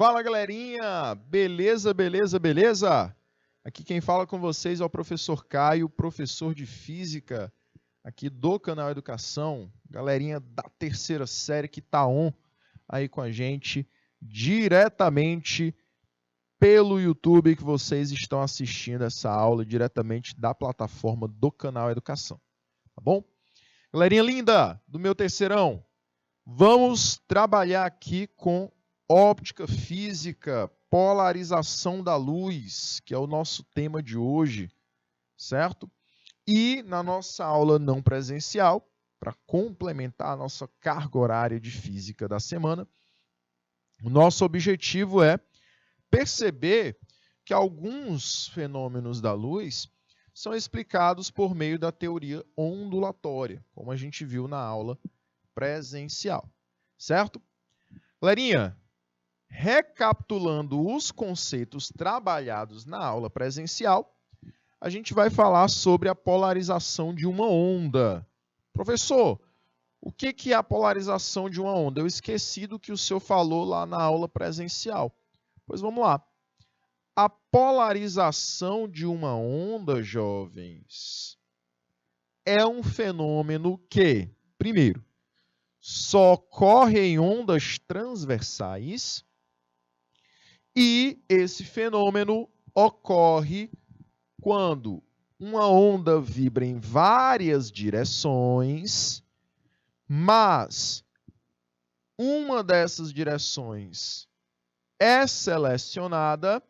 Fala, galerinha! Beleza, beleza, beleza? Aqui quem fala com vocês é o professor Caio, professor de Física aqui do canal Educação. Galerinha da terceira série que tá on aí com a gente diretamente pelo YouTube, que vocês estão assistindo essa aula diretamente da plataforma do canal Educação. Tá bom? Galerinha linda do meu terceirão, vamos trabalhar aqui com óptica física, polarização da luz, que é o nosso tema de hoje, certo? E na nossa aula não presencial, para complementar a nossa carga horária de física da semana, o nosso objetivo é perceber que alguns fenômenos da luz são explicados por meio da teoria ondulatória, como a gente viu na aula presencial, certo? Galerinha, recapitulando os conceitos trabalhados na aula presencial, a gente vai falar sobre a polarização de uma onda. Professor, o que é a polarização de uma onda? Eu esqueci do que o senhor falou lá na aula presencial. Pois vamos lá. A polarização de uma onda, jovens, é um fenômeno que, primeiro, só ocorre em ondas transversais e esse fenômeno ocorre quando uma onda vibra em várias direções, mas uma dessas direções é selecionada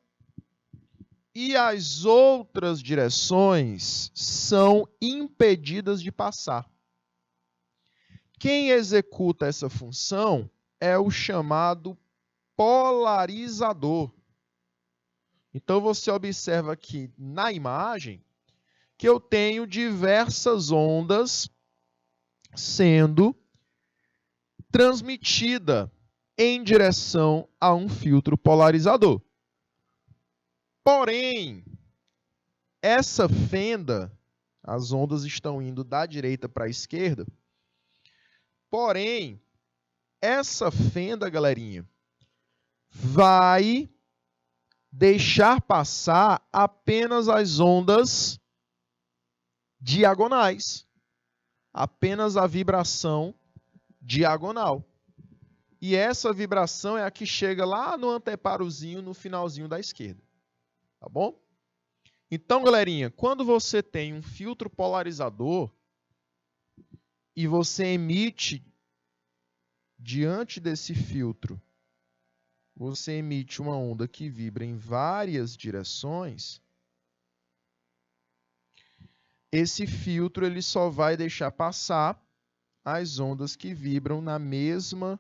e as outras direções são impedidas de passar. Quem executa essa função é o chamado polarizador. Então você observa aqui na imagem que eu tenho diversas ondas sendo transmitida em direção a um filtro polarizador. Porém, essa fenda, as ondas estão indo da direita para a esquerda, porém, essa fenda, galerinha, vai deixar passar apenas as ondas diagonais, apenas a vibração diagonal. E essa vibração é a que chega lá no anteparozinho, no finalzinho da esquerda. Tá bom? Então, galerinha, quando você tem um filtro polarizador e você emite diante desse filtro, você emite uma onda que vibra em várias direções, esse filtro ele só vai deixar passar as ondas que vibram na mesma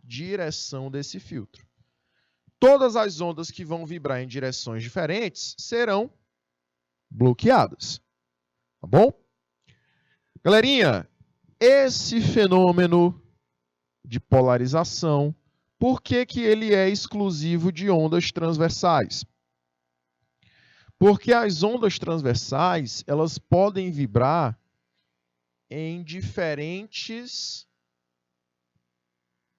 direção desse filtro. Todas as ondas que vão vibrar em direções diferentes serão bloqueadas. Tá bom? Galerinha, esse fenômeno de polarização, por que ele é exclusivo de ondas transversais? Porque as ondas transversais, elas podem vibrar em diferentes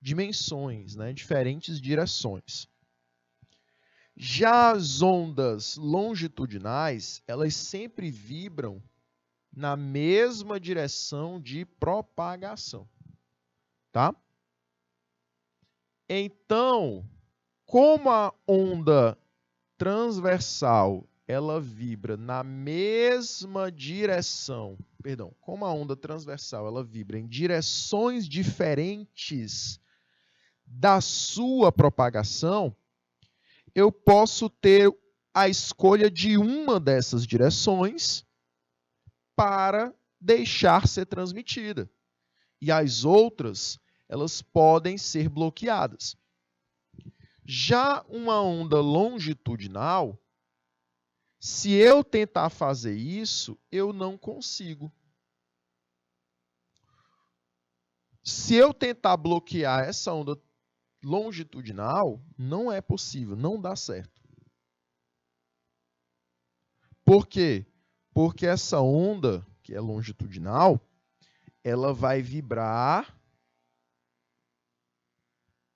dimensões, né? Diferentes direções. Já as ondas longitudinais, elas sempre vibram na mesma direção de propagação, tá? Então, como a onda transversal, ela vibra na mesma direção, como a onda transversal, ela vibra em direções diferentes da sua propagação, eu posso ter a escolha de uma dessas direções para deixar ser transmitida. E as outras, elas podem ser bloqueadas. Já uma onda longitudinal, se eu tentar fazer isso, eu não consigo. Se eu tentar bloquear essa onda longitudinal, não é possível, não dá certo. Por quê? Porque essa onda, que é longitudinal, ela vai vibrar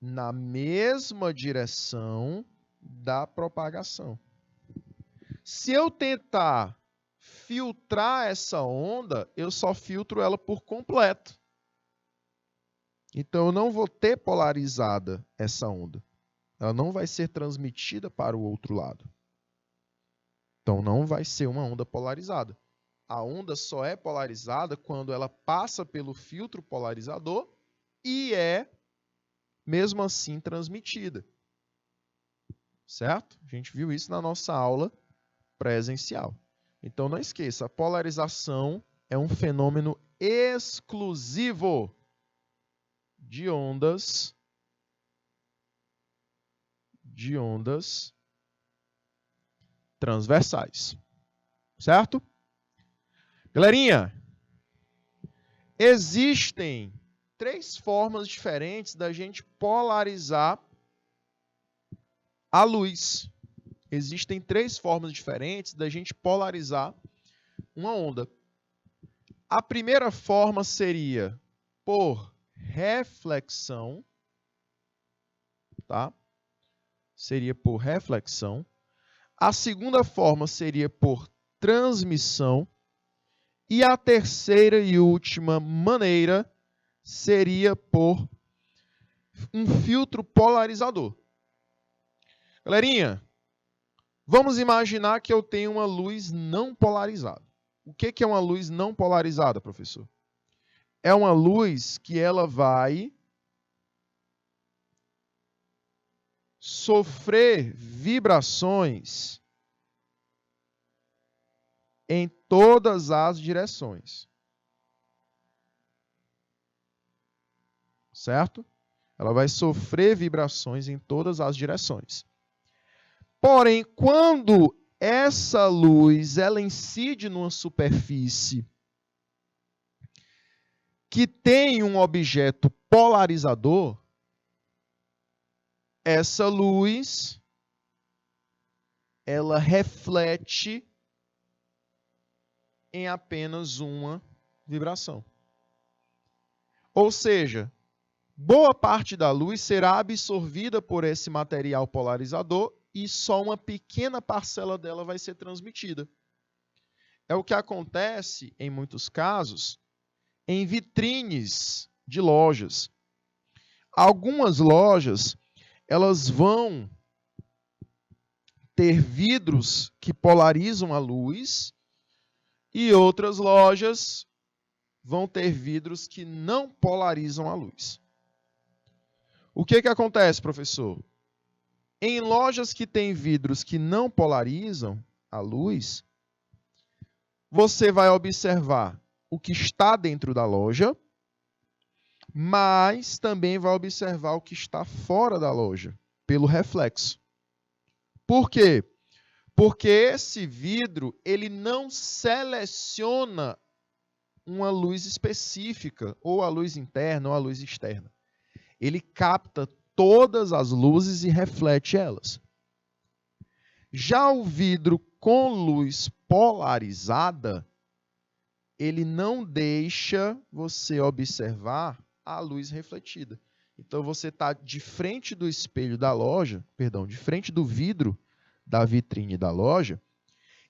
na mesma direção da propagação. Se eu tentar filtrar essa onda, eu só filtro ela por completo. Então, eu não vou ter polarizada essa onda. Ela não vai ser transmitida para o outro lado. Então, não vai ser uma onda polarizada. A onda só é polarizada quando ela passa pelo filtro polarizador e é, mesmo assim, transmitida. Certo? A gente viu isso na nossa aula presencial. Então, não esqueça, a polarização é um fenômeno exclusivo de ondas transversais. Certo? Galerinha, existem 3 formas diferentes da gente polarizar a luz. Existem 3 formas diferentes da gente polarizar uma onda. A primeira forma seria por reflexão, tá? Seria por reflexão. A segunda forma seria por transmissão. E a terceira e última maneira seria por um filtro polarizador. Galerinha, vamos imaginar que eu tenho uma luz não polarizada. O que é uma luz não polarizada, professor? É uma luz que ela vai sofrer vibrações em todas as direções. Certo? Ela vai sofrer vibrações em todas as direções. Porém, quando essa luz ela incide numa superfície que tem um objeto polarizador, essa luz ela reflete em apenas uma vibração. Ou seja, boa parte da luz será absorvida por esse material polarizador e só uma pequena parcela dela vai ser transmitida. É o que acontece, em muitos casos, em vitrines de lojas. Algumas lojas, elas vão ter vidros que polarizam a luz e outras lojas vão ter vidros que não polarizam a luz. O que acontece, professor? Em lojas que têm vidros que não polarizam a luz, você vai observar o que está dentro da loja, mas também vai observar o que está fora da loja, pelo reflexo. Por quê? Porque esse vidro, ele não seleciona uma luz específica, ou a luz interna ou a luz externa. Ele capta todas as luzes e reflete elas. Já o vidro com luz polarizada, ele não deixa você observar a luz refletida. Então, você está de frente do espelho da loja, de frente do vidro da vitrine da loja,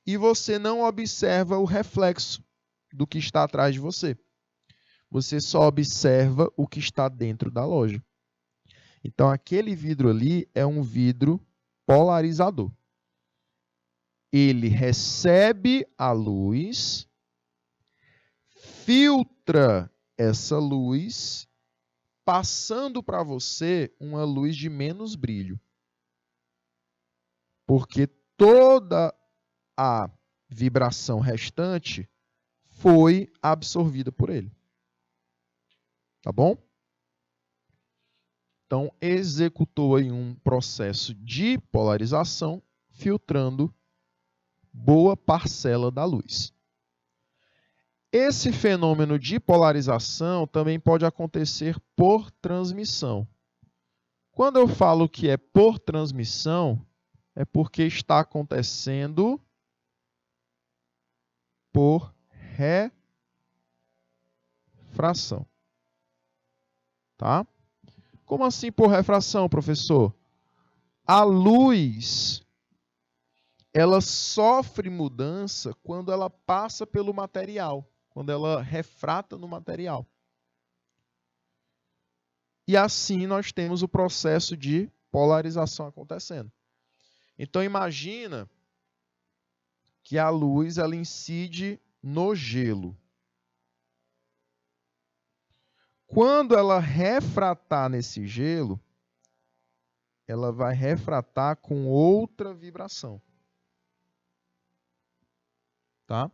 e você não observa o reflexo do que está atrás de você. Você só observa o que está dentro da loja. Então, aquele vidro ali é um vidro polarizador. Ele recebe a luz, filtra essa luz, passando para você uma luz de menos brilho. Porque toda a vibração restante foi absorvida por ele. Tá bom? Então, executou aí um processo de polarização, filtrando boa parcela da luz. Esse fenômeno de polarização também pode acontecer por transmissão. Quando eu falo que é por transmissão, é porque está acontecendo por refração. Tá? Como assim por refração, professor? A luz, ela sofre mudança quando ela passa pelo material, quando ela refrata no material. E assim nós temos o processo de polarização acontecendo. Então imagina que a luz ela incide no gelo. Quando ela refratar nesse gelo, ela vai refratar com outra vibração. Tá?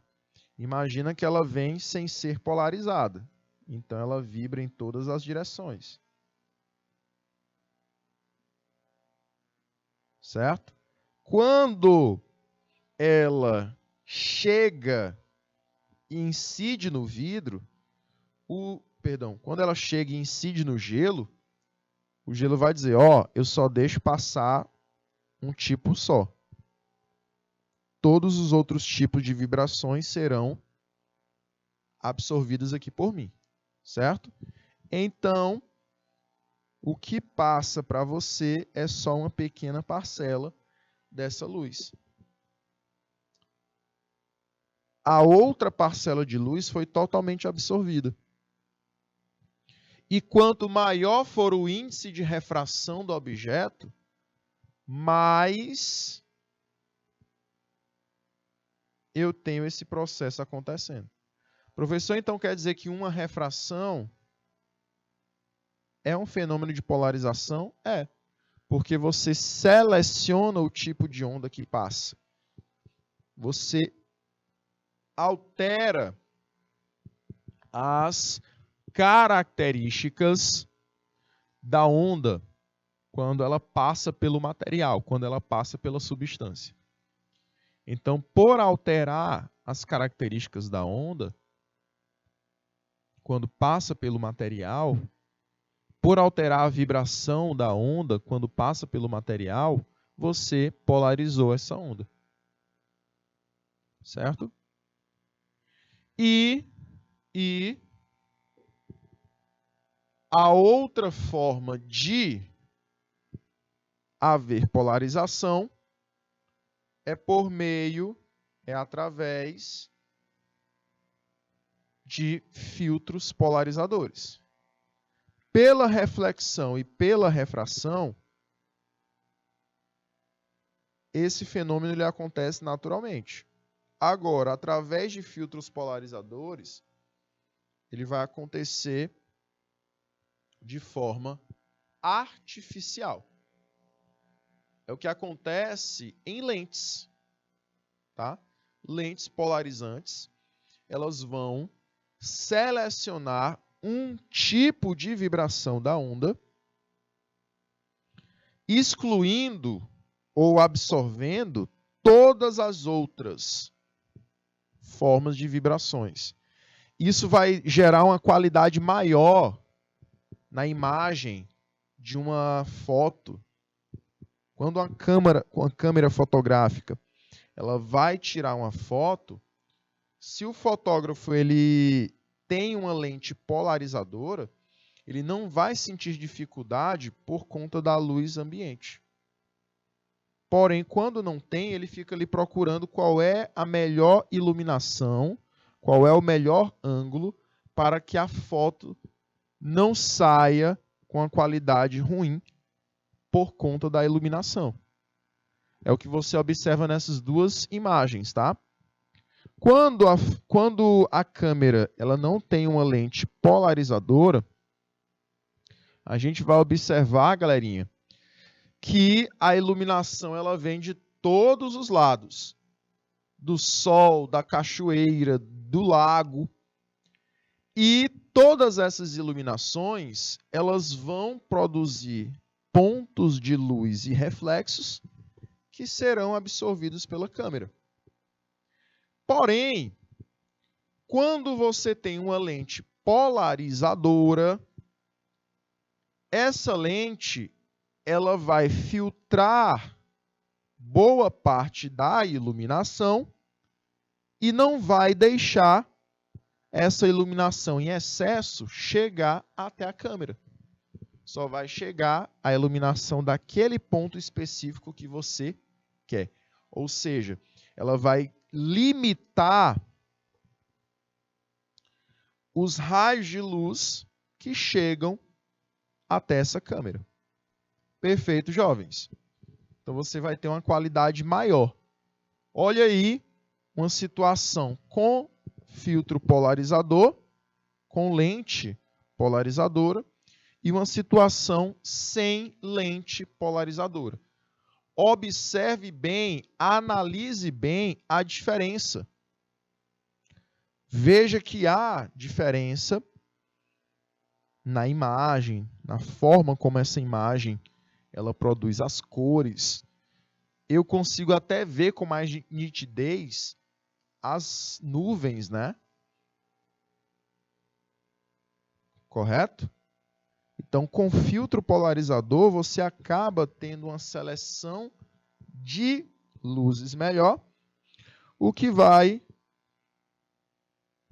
Imagina que ela vem sem ser polarizada. Então ela vibra em todas as direções. Certo? Quando ela chega e incide no vidro, quando ela chega e incide no gelo, o gelo vai dizer, eu só deixo passar um tipo só. Todos os outros tipos de vibrações serão absorvidos aqui por mim, certo? Então, o que passa para você é só uma pequena parcela dessa luz. A outra parcela de luz foi totalmente absorvida. E quanto maior for o índice de refração do objeto, mais eu tenho esse processo acontecendo. Professor, então quer dizer que uma refração é um fenômeno de polarização? É, porque você seleciona o tipo de onda que passa. Você altera as características da onda quando ela passa pelo material, quando ela passa pela substância. Então, por alterar as características da onda, quando passa pelo material, por alterar a vibração da onda quando passa pelo material, você polarizou essa onda. Certo? E a outra forma de haver polarização é através de filtros polarizadores. Pela reflexão e pela refração, esse fenômeno ele acontece naturalmente. Agora, através de filtros polarizadores, ele vai acontecer de forma artificial. É o que acontece em lentes. Tá? Lentes polarizantes, elas vão selecionar um tipo de vibração da onda, excluindo ou absorvendo todas as outras formas de vibrações. Isso vai gerar uma qualidade maior na imagem de uma foto. Quando a câmera fotográfica ela vai tirar uma foto, se o fotógrafo ele tem uma lente polarizadora, ele não vai sentir dificuldade por conta da luz ambiente. Porém, quando não tem, ele fica ali procurando qual é a melhor iluminação, qual é o melhor ângulo para que a foto não saia com a qualidade ruim por conta da iluminação. É o que você observa nessas duas imagens, tá? Quando a câmera ela não tem uma lente polarizadora, a gente vai observar, galerinha, que a iluminação ela vem de todos os lados. Do sol, da cachoeira, do lago. E todas essas iluminações, elas vão produzir pontos de luz e reflexos que serão absorvidos pela câmera. Porém, quando você tem uma lente polarizadora, essa lente ela vai filtrar boa parte da iluminação e não vai deixar essa iluminação em excesso chegar até a câmera. só vai chegar a iluminação daquele ponto específico que você quer. Ou seja, ela vai limitar os raios de luz que chegam até essa câmera. Perfeito, jovens? Então você vai ter uma qualidade maior. Olha aí uma situação com filtro polarizador, com lente polarizadora, e uma situação sem lente polarizadora. Observe bem, analise bem a diferença. Veja que há diferença na imagem, na forma como essa imagem ela produz as cores. Eu consigo até ver com mais nitidez as nuvens, né? Correto? Então, com filtro polarizador, você acaba tendo uma seleção de luzes melhor, o que vai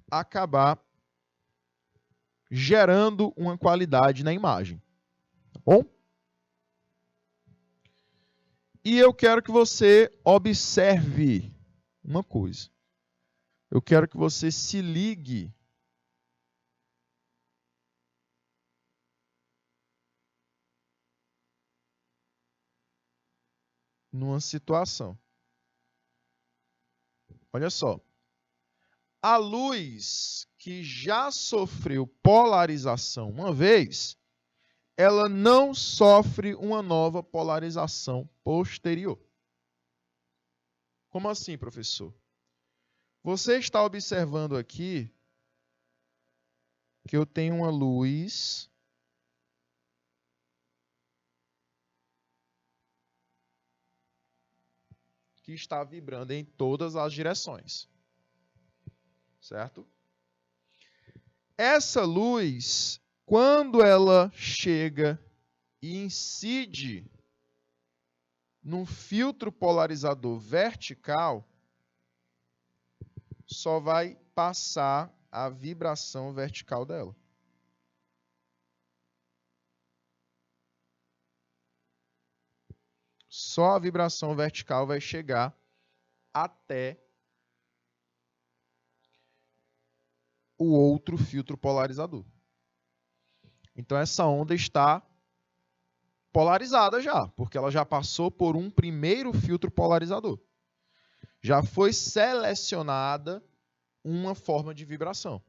acabar gerando uma qualidade na imagem. Tá bom? E eu quero que você observe uma coisa. Eu quero que você se ligue numa situação. Olha só. A luz que já sofreu polarização uma vez, ela não sofre uma nova polarização posterior. Como assim, professor? Você está observando aqui que eu tenho uma luz que está vibrando em todas as direções. Certo? Essa luz, quando ela chega e incide num filtro polarizador vertical, só vai passar a vibração vertical dela. Só a vibração vertical vai chegar até o outro filtro polarizador. Então, essa onda está polarizada já, porque ela já passou por um primeiro filtro polarizador. Já foi selecionada uma forma de vibração.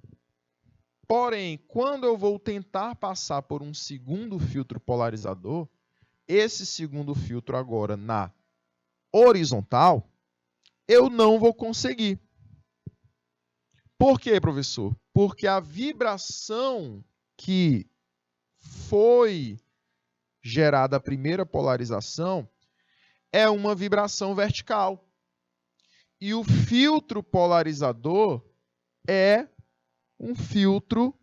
Porém, quando eu vou tentar passar por um segundo filtro polarizador, esse segundo filtro agora na horizontal, eu não vou conseguir. Por quê, professor? Porque a vibração que foi gerada a primeira polarização é uma vibração vertical. E o filtro polarizador é um filtro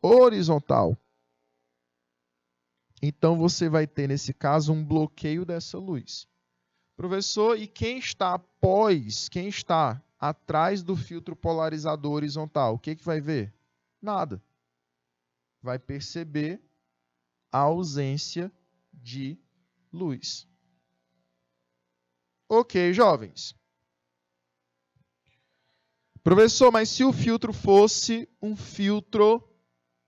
horizontal. Então, você vai ter, nesse caso, um bloqueio dessa luz. Professor, e quem está atrás do filtro polarizador horizontal, o que vai ver? Nada. Vai perceber a ausência de luz. Ok, jovens. Professor, mas se o filtro fosse um filtro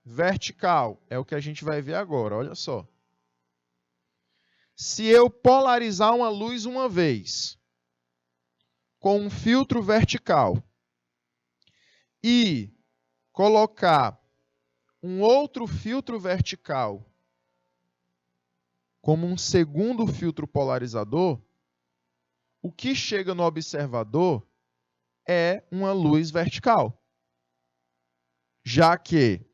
vertical, é o que a gente vai ver agora, olha só. Se eu polarizar uma luz uma vez com um filtro vertical e colocar um outro filtro vertical como um segundo filtro polarizador, o que chega no observador é uma luz vertical. Já que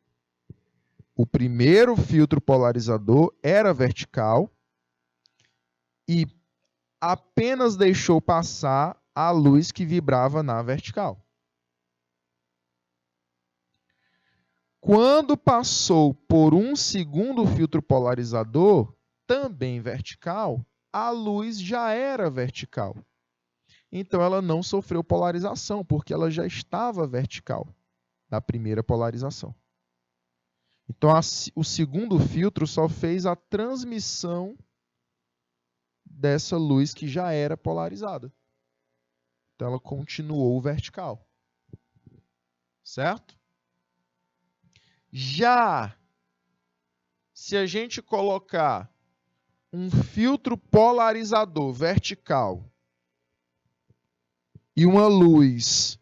o primeiro filtro polarizador era vertical e apenas deixou passar a luz que vibrava na vertical. Quando passou por um segundo filtro polarizador, também vertical, a luz já era vertical. Então, ela não sofreu polarização, porque ela já estava vertical na primeira polarização. Então, o segundo filtro só fez a transmissão dessa luz que já era polarizada. Então, ela continuou vertical. Certo? Já se a gente colocar um filtro polarizador vertical e uma luz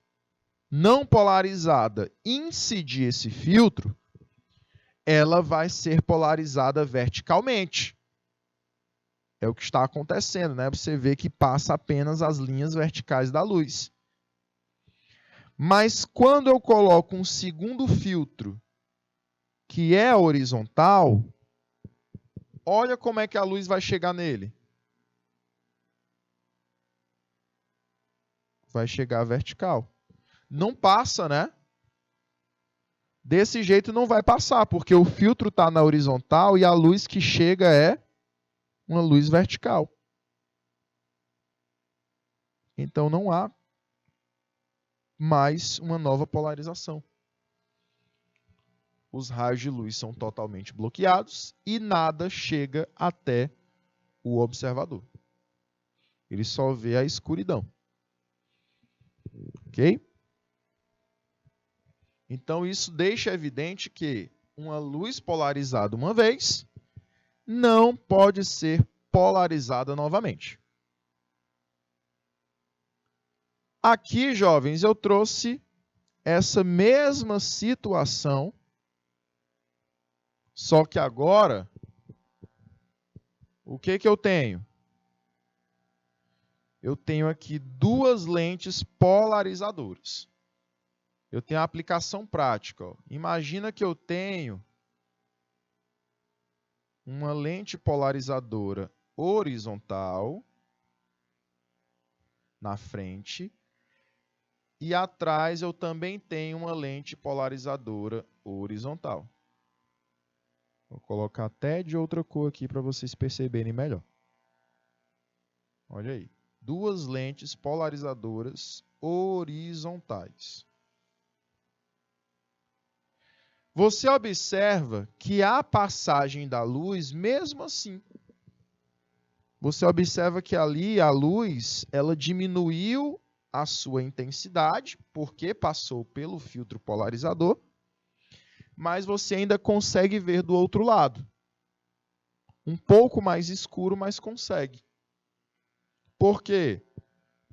não polarizada incidir esse filtro, ela vai ser polarizada verticalmente. É o que está acontecendo, né? Você vê que passa apenas as linhas verticais da luz. Mas quando eu coloco um segundo filtro, que é horizontal, olha como é que a luz vai chegar nele. Vai chegar vertical. Não passa, né? Desse jeito não vai passar, porque o filtro está na horizontal e a luz que chega é uma luz vertical. Então não há mais uma nova polarização. Os raios de luz são totalmente bloqueados e nada chega até o observador. Ele só vê a escuridão. Ok? Então isso deixa evidente que uma luz polarizada uma vez não pode ser polarizada novamente. Aqui, jovens, eu trouxe essa mesma situação, só que agora, o que eu tenho? Eu tenho aqui duas lentes polarizadoras. Eu tenho a aplicação prática. Ó. Imagina que eu tenho uma lente polarizadora horizontal na frente e atrás eu também tenho uma lente polarizadora horizontal. Vou colocar até de outra cor aqui para vocês perceberem melhor. Olha aí. Duas lentes polarizadoras horizontais. Você observa que a passagem da luz, mesmo assim, você observa que ali a luz, ela diminuiu a sua intensidade, porque passou pelo filtro polarizador, mas você ainda consegue ver do outro lado. Um pouco mais escuro, mas consegue. Por quê?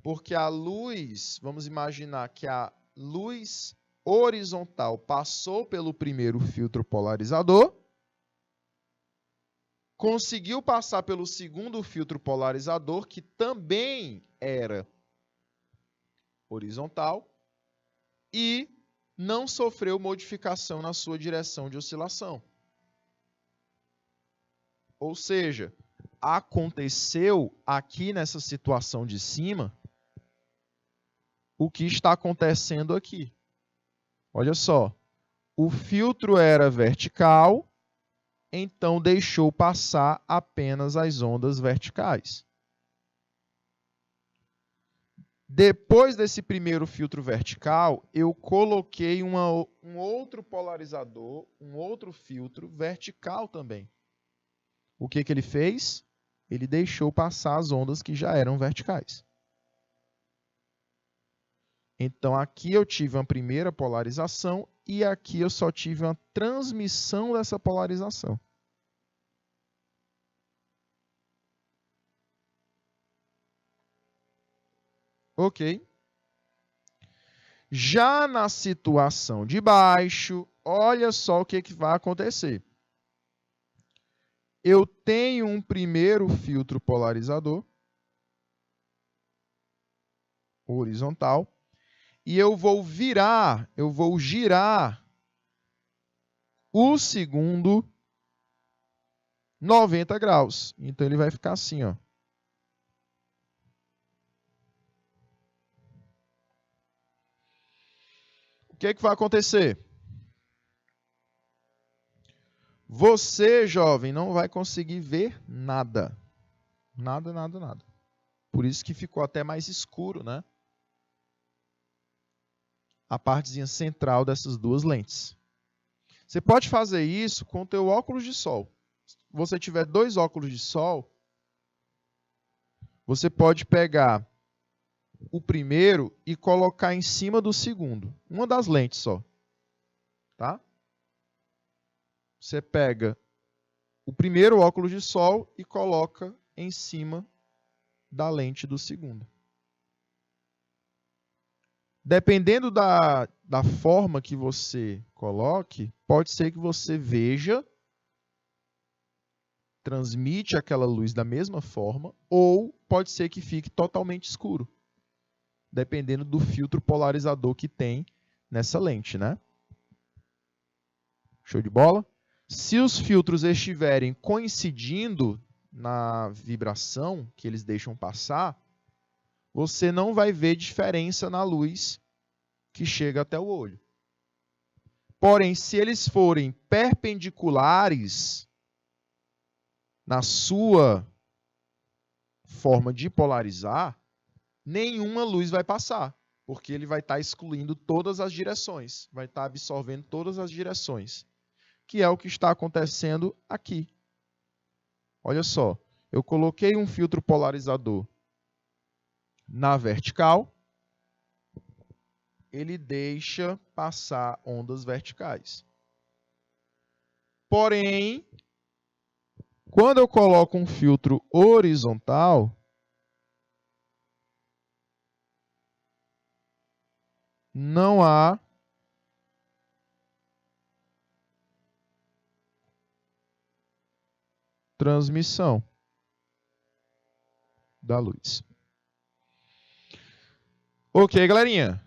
Porque a luz, vamos imaginar que a luz horizontal passou pelo primeiro filtro polarizador, conseguiu passar pelo segundo filtro polarizador, que também era horizontal, e não sofreu modificação na sua direção de oscilação. Ou seja, aconteceu aqui nessa situação de cima o que está acontecendo aqui. Olha só, o filtro era vertical, então deixou passar apenas as ondas verticais. Depois desse primeiro filtro vertical, eu coloquei um outro polarizador, um outro filtro vertical também. O que ele fez? Ele deixou passar as ondas que já eram verticais. Então, aqui eu tive uma primeira polarização e aqui eu só tive uma transmissão dessa polarização. Ok? Já na situação de baixo, olha só o que vai acontecer. Eu tenho um primeiro filtro polarizador, horizontal, e eu vou girar o segundo 90 graus. Então, ele vai ficar assim, ó. O que vai acontecer? Você, jovem, não vai conseguir ver nada. Nada, nada, nada. Por isso que ficou até mais escuro, né? A partezinha central dessas duas lentes. Você pode fazer isso com o teu óculos de sol. Se você tiver 2 óculos de sol, você pode pegar o primeiro e colocar em cima do segundo. Uma das lentes só. Tá? Você pega o primeiro óculos de sol e coloca em cima da lente do segundo. Dependendo da forma que você coloque, pode ser que você veja, transmite aquela luz da mesma forma, ou pode ser que fique totalmente escuro, dependendo do filtro polarizador que tem nessa lente, né? Show de bola? Se os filtros estiverem coincidindo na vibração que eles deixam passar, você não vai ver diferença na luz que chega até o olho. Porém, se eles forem perpendiculares na sua forma de polarizar, nenhuma luz vai passar, porque ele vai estar excluindo todas as direções, vai estar absorvendo todas as direções, que é o que está acontecendo aqui. Olha só, eu coloquei um filtro polarizador na vertical, ele deixa passar ondas verticais. Porém, quando eu coloco um filtro horizontal, não há transmissão da luz. Ok, galerinha?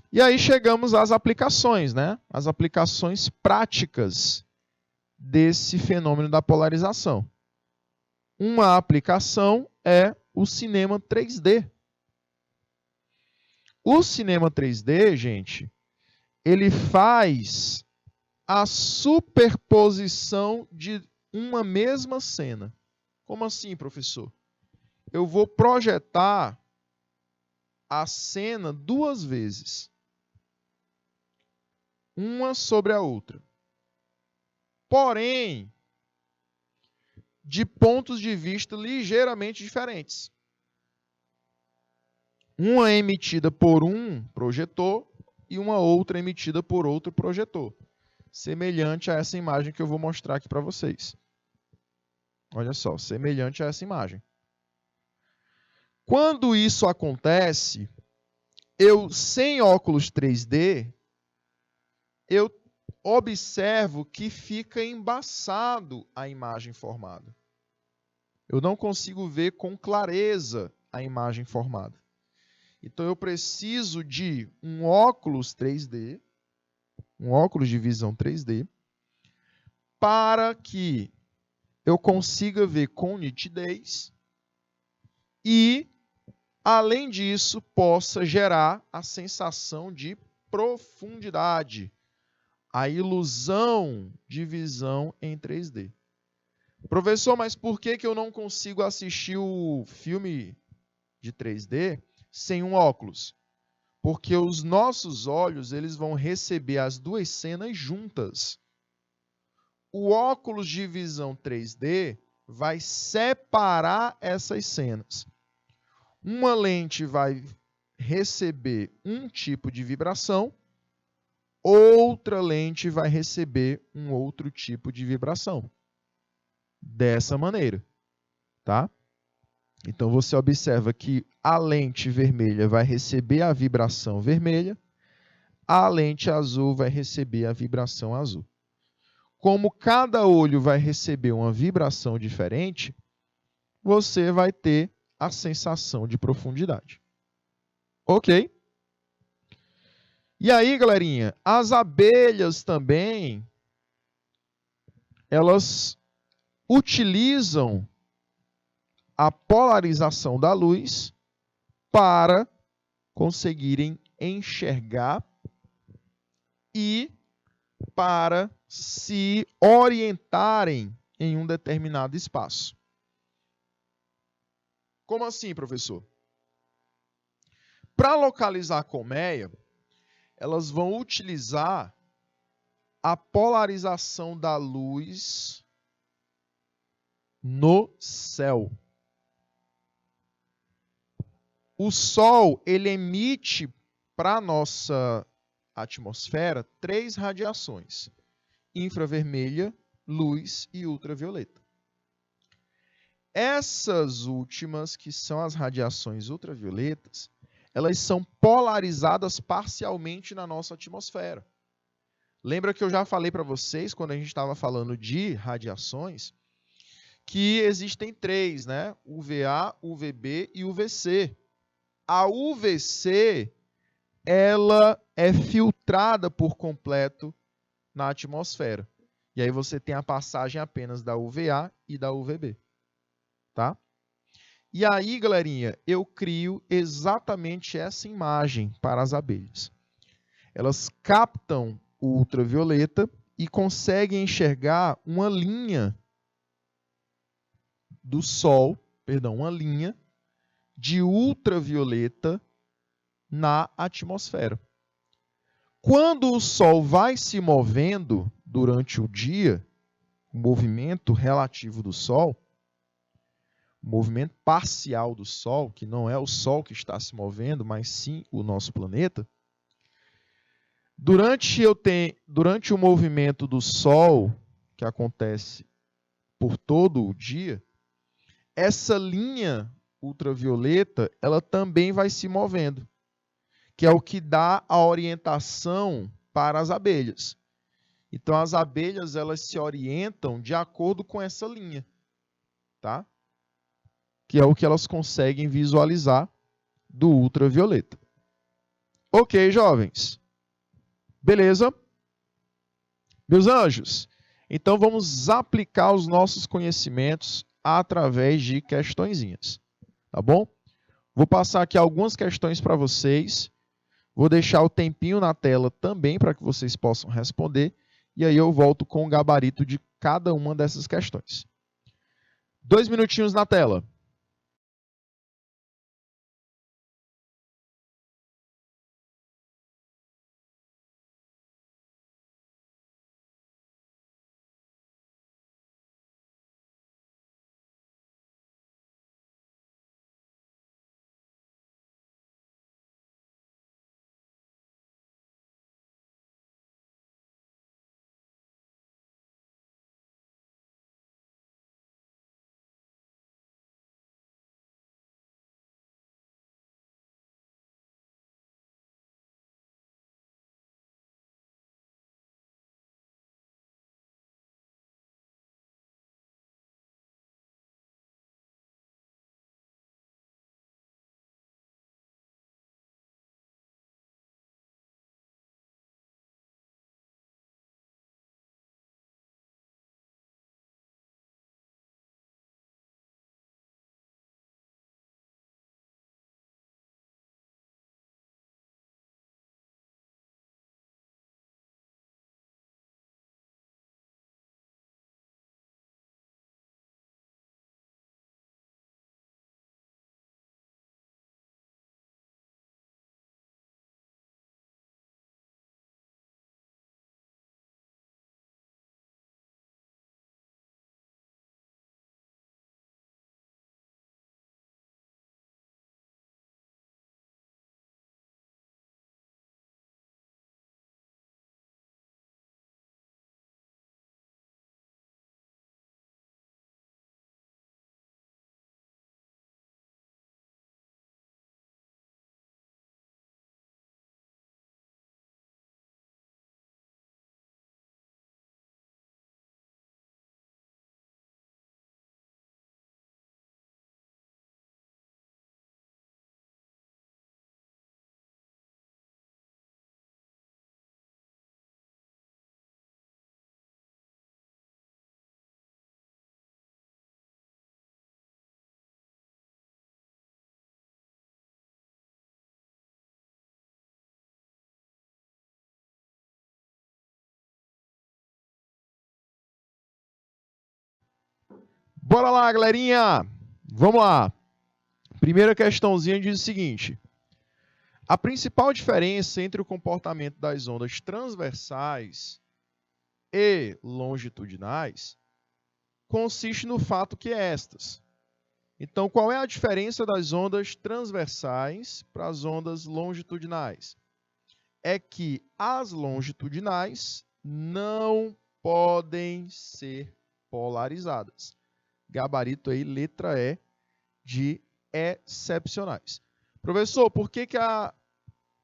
E aí chegamos às aplicações, né? As aplicações práticas desse fenômeno da polarização. Uma aplicação é o cinema 3D. O cinema 3D, gente, ele faz a superposição de uma mesma cena. Como assim, professor? Eu vou projetar a cena 2 vezes, uma sobre a outra. Porém, de pontos de vista ligeiramente diferentes. Uma é emitida por um projetor e uma outra é emitida por outro projetor, semelhante a essa imagem que eu vou mostrar aqui para vocês. Olha só, semelhante a essa imagem. Quando isso acontece, eu, sem óculos 3D, eu observo que fica embaçado a imagem formada. Eu não consigo ver com clareza a imagem formada. Então, eu preciso de um óculos 3D, um óculos de visão 3D, para que eu consiga ver com nitidez e, além disso, possa gerar a sensação de profundidade, a ilusão de visão em 3D. Professor, mas por que eu não consigo assistir o filme de 3D sem um óculos? Porque os nossos olhos eles vão receber as 2 cenas juntas. O óculos de visão 3D vai separar essas cenas. Uma lente vai receber um tipo de vibração, outra lente vai receber um outro tipo de vibração. Dessa maneira, tá? Então você observa que a lente vermelha vai receber a vibração vermelha, a lente azul vai receber a vibração azul. Como cada olho vai receber uma vibração diferente, você vai ter a sensação de profundidade. Ok? E aí, galerinha, as abelhas também, elas utilizam a polarização da luz para conseguirem enxergar e para se orientarem em um determinado espaço. Como assim, professor? Para localizar a colmeia, elas vão utilizar a polarização da luz no céu. O Sol, ele emite para a nossa atmosfera 3 radiações: infravermelha, luz e ultravioleta. Essas últimas, que são as radiações ultravioletas, elas são polarizadas parcialmente na nossa atmosfera. Lembra que eu já falei para vocês, quando a gente estava falando de radiações, que existem 3, né? UVA, UVB e UVC. A UVC, ela é filtrada por completo na atmosfera. E aí você tem a passagem apenas da UVA e da UVB. Tá? E aí, galerinha, eu crio exatamente essa imagem para as abelhas. Elas captam o ultravioleta e conseguem enxergar uma linha do Sol, uma linha de ultravioleta na atmosfera. Quando o Sol vai se movendo durante o dia, o movimento relativo do Sol, o movimento parcial do Sol, que não é o Sol que está se movendo, mas sim o nosso planeta, durante o movimento do Sol, que acontece por todo o dia, essa linha ultravioleta, ela também vai se movendo, que é o que dá a orientação para as abelhas. Então, as abelhas, elas se orientam de acordo com essa linha, tá? Que é o que elas conseguem visualizar do ultravioleta. Ok, jovens? Beleza? Meus anjos, então vamos aplicar os nossos conhecimentos através de questõezinhas, tá bom? Vou passar aqui algumas questões para vocês, vou deixar o tempinho na tela também para que vocês possam responder, e aí eu volto com o gabarito de cada uma dessas questões. 2 minutinhos na tela. Bora lá, galerinha! Vamos lá! Primeira questãozinha diz o seguinte: a principal diferença entre o comportamento das ondas transversais e longitudinais consiste no fato que estas. Então, qual é a diferença das ondas transversais para as ondas longitudinais? É que as longitudinais não podem ser polarizadas. Gabarito aí, letra E, de excepcionais. Professor, por que a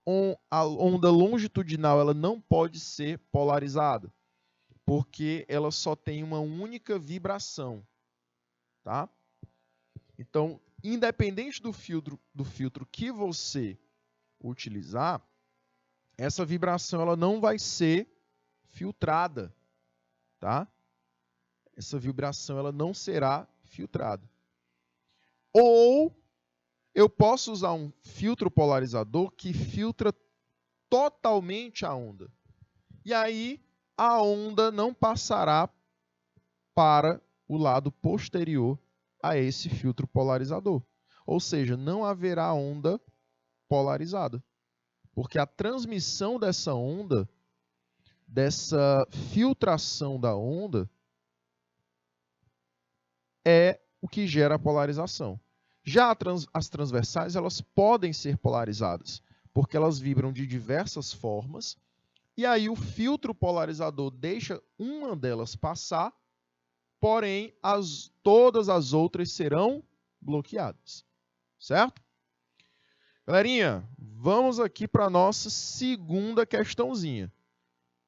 onda longitudinal ela não pode ser polarizada? Porque ela só tem uma única vibração, tá? Então, independente do filtro que você utilizar, essa vibração ela não vai ser filtrada, tá? Essa vibração ela não será filtrada. Ou eu posso usar um filtro polarizador que filtra totalmente a onda. E aí a onda não passará para o lado posterior a esse filtro polarizador. Ou seja, não haverá onda polarizada. Porque a transmissão dessa onda, dessa filtração da onda, é o que gera a polarização. Já as transversais, elas podem ser polarizadas, porque elas vibram de diversas formas, e aí o filtro polarizador deixa uma delas passar, porém todas as outras serão bloqueadas. Certo? Galerinha, vamos aqui para a nossa segunda questãozinha.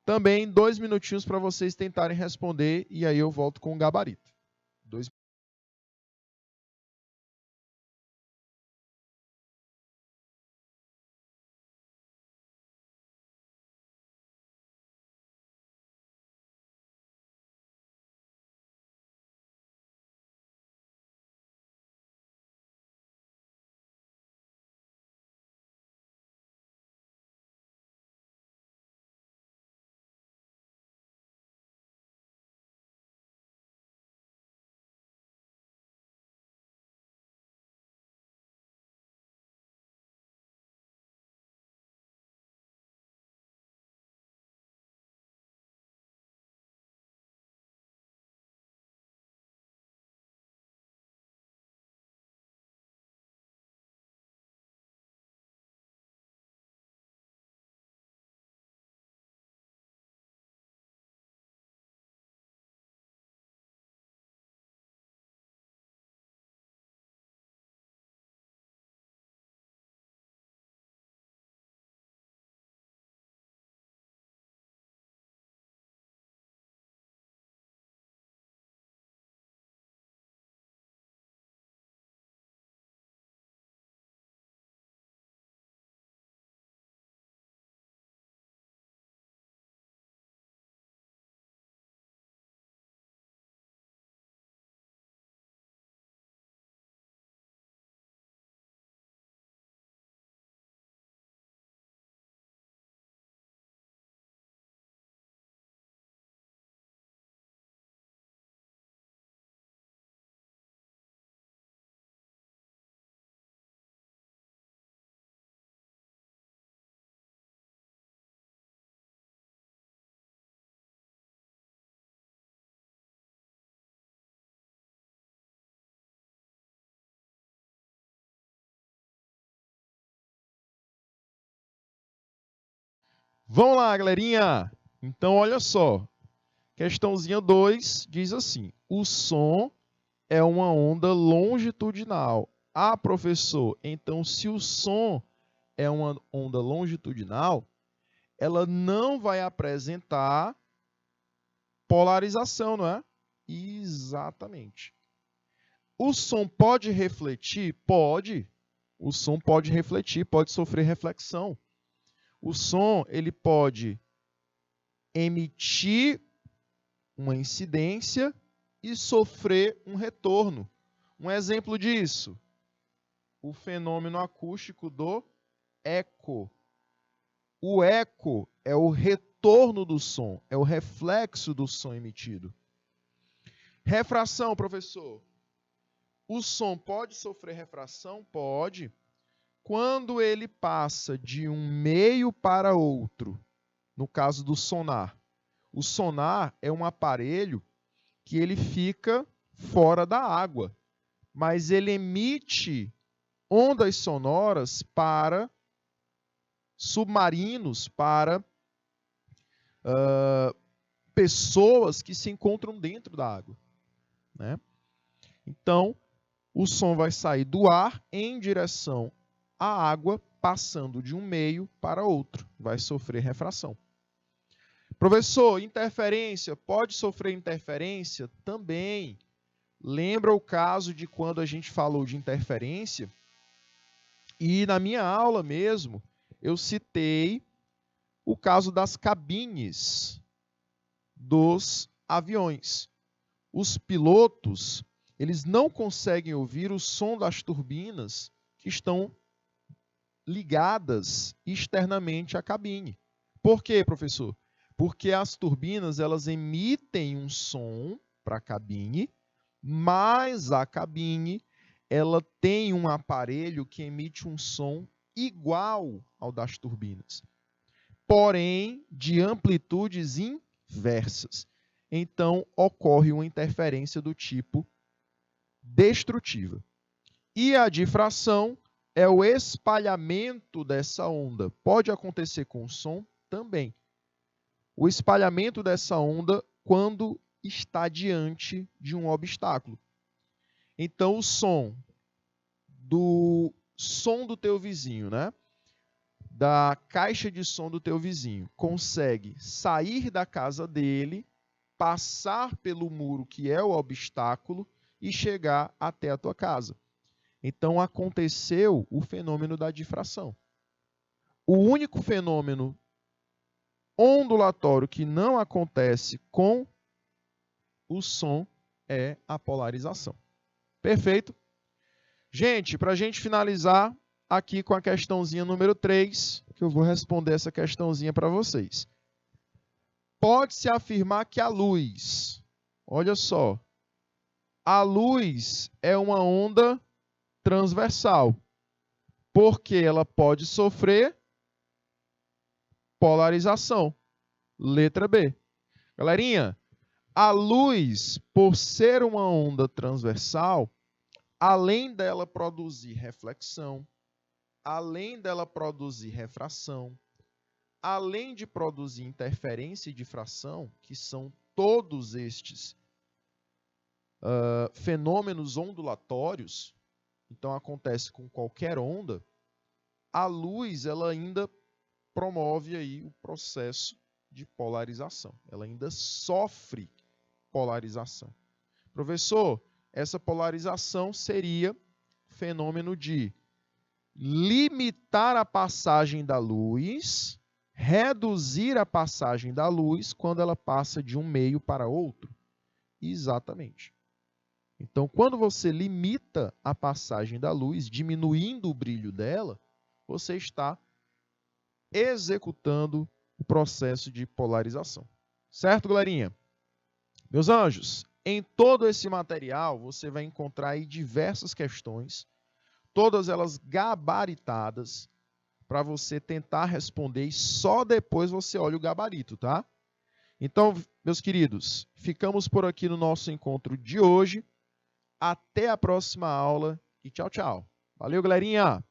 Também 2 minutinhos para vocês tentarem responder e aí eu volto com o gabarito. 2 Vamos lá, galerinha. Então, olha só. Questãozinha 2 diz assim: o som é uma onda longitudinal. Ah, professor, então se o som é uma onda longitudinal, ela não vai apresentar polarização, não é? Exatamente. O som pode refletir? Pode. O som pode refletir, pode sofrer reflexão. O som ele pode emitir uma incidência e sofrer um retorno. Um exemplo disso, o fenômeno acústico do eco. O eco é o retorno do som, é o reflexo do som emitido. Refração, professor. O som pode sofrer refração? Pode. Quando ele passa de um meio para outro, no caso do sonar, O sonar é um aparelho que ele fica fora da água, mas ele emite ondas sonoras para submarinos, para pessoas que se encontram dentro da água, né? Então, o som vai sair do ar em direção à água, passando de um meio para outro. Vai sofrer refração. Professor, interferência, pode sofrer interferência? Também. Lembra o caso de quando a gente falou de interferência? E na minha aula mesmo, eu citei o caso das cabines dos aviões. Os pilotos, eles não conseguem ouvir o som das turbinas que estão ligadas externamente à cabine. Por quê, professor? Porque as turbinas, elas emitem um som para a cabine, mas a cabine, ela tem um aparelho que emite um som igual ao das turbinas, porém de amplitudes inversas. Então, ocorre uma interferência do tipo destrutiva. E a difração é o espalhamento dessa onda. Pode acontecer com o som também. O espalhamento dessa onda quando está diante de um obstáculo. Então, o som do teu vizinho, né? Da caixa de som do teu vizinho, consegue sair da casa dele, passar pelo muro que é o obstáculo e chegar até a tua casa. Então, aconteceu o fenômeno da difração. O único fenômeno ondulatório que não acontece com o som é a polarização. Perfeito? Gente, para a gente finalizar aqui com a questãozinha número 3, que eu vou responder essa questãozinha para vocês. Pode-se afirmar que a luz, olha só, a luz é uma onda transversal, porque ela pode sofrer polarização. Letra B. Galerinha, a luz, por ser uma onda transversal, além dela produzir reflexão, além dela produzir refração, além de produzir interferência e difração, que são todos estes fenômenos ondulatórios, então acontece com qualquer onda, a luz ela ainda promove aí o processo de polarização. Ela ainda sofre polarização. Professor, essa polarização seria fenômeno de limitar a passagem da luz, reduzir a passagem da luz quando ela passa de um meio para outro. Exatamente. Então, quando você limita a passagem da luz, diminuindo o brilho dela, você está executando o processo de polarização. Certo, galerinha? Meus anjos, em todo esse material você vai encontrar aí diversas questões, todas elas gabaritadas, para você tentar responder e só depois você olha o gabarito, tá? Então, meus queridos, ficamos por aqui no nosso encontro de hoje. Até a próxima aula e tchau, tchau. Valeu, galerinha!